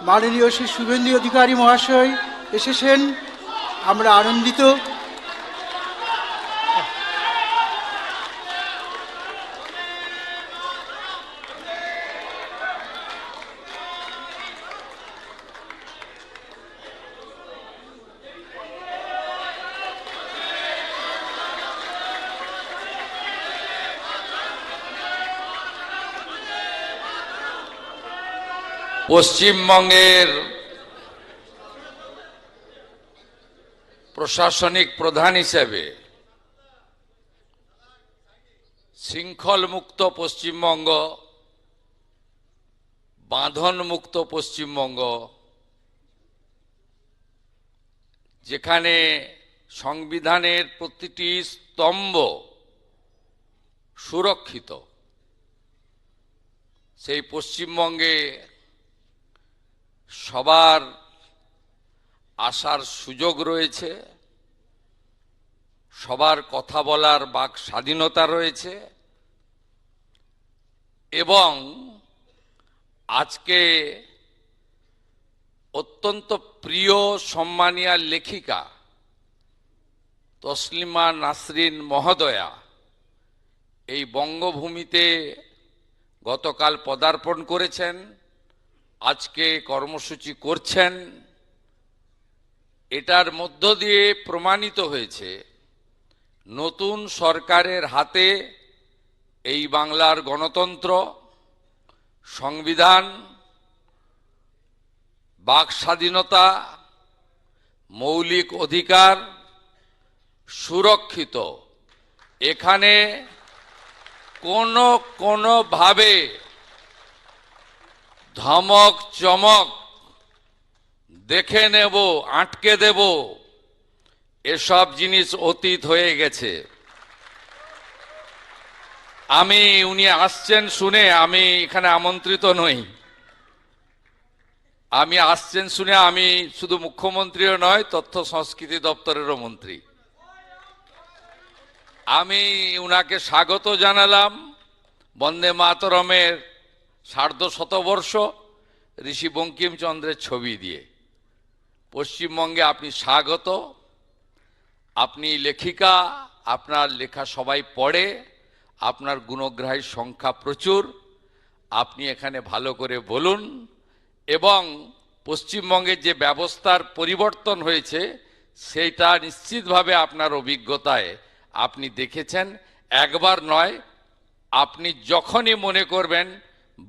মাননীয় শ্রী শুভেন্দু অধিকারী মহাশয় এসেছেন, আমরা আনন্দিত। পশ্চিমবঙ্গের প্রশাসনিক প্রধান হিসেবে শৃঙ্খল মুক্ত পশ্চিমবঙ্গ, বাঁধন মুক্ত পশ্চিমবঙ্গ, যেখানে সংবিধানের প্রতিটি স্তম্ভ সুরক্ষিত, সেই পশ্চিমবঙ্গে সবার আসার সুযোগ রয়েছে, সবার কথা বলার বাক স্বাধীনতা রয়েছে এবং আজকে অত্যন্ত প্রিয় সম্মানীয় লেখিকা তসলিমা নাসরিন মহোদয়া এই বঙ্গভূমিতে গতকাল পদার্পণ করেছেন, আজকে কর্মসূচি করছেন। এটার মধ্য দিয়ে প্রমাণিত হয়েছে নতুন সরকারের হাতে এই বাংলার গণতন্ত্র, সংবিধান, বাক স্বাধীনতা, মৌলিক অধিকার সুরক্ষিত। এখানে কোনোভাবে ধমক চমক, দেখে নেব, আটকে দেব, এসব জিনিস অতীত হয়ে গেছে। উনি আসছেন শুনে আমি এখানে আমন্ত্রিত নই। আসছেন শুনে আমি শুধু মুখ্যমন্ত্রীও নয়, তথ্য সংস্কৃতি দপ্তরেরও মন্ত্রী। উনাকে স্বাগত জানালাম বন্দে মাতরমের সার্ধশতবর্ষ ঋষি বঙ্কিমচন্দ্রের ছবি দিয়ে। পশ্চিমবঙ্গে আপনি স্বাগত। আপনি লেখিকা, আপনার লেখা সবাই পড়ে, আপনার গুণগ্রাহীর সংখ্যা প্রচুর। আপনি এখানে ভালো করে বলুন এবং পশ্চিমবঙ্গের যে ব্যবস্থার পরিবর্তন হয়েছে সেইটা নিশ্চিতভাবে আপনার অভিজ্ঞতায় আপনি দেখেছেন। একবার নয়, আপনি যখনই মনে করবেন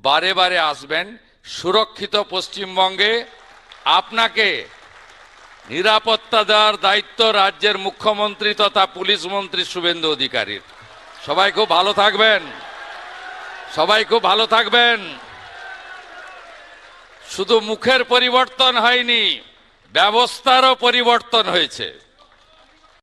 বারে বারে আসবেন। সুরক্ষিত পশ্চিমবঙ্গে আপনাকে নিরাপত্তা দেওয়ার দায়িত্ব রাজ্যের মুখ্যমন্ত্রী তথা পুলিশ মন্ত্রী শুভেন্দু অধিকারীর। সবাই খুব ভালো থাকবেন, সবাই খুব ভালো থাকবেন। শুধু মুখের পরিবর্তন হয়নি, ব্যবস্থারও পরিবর্তন হয়েছে।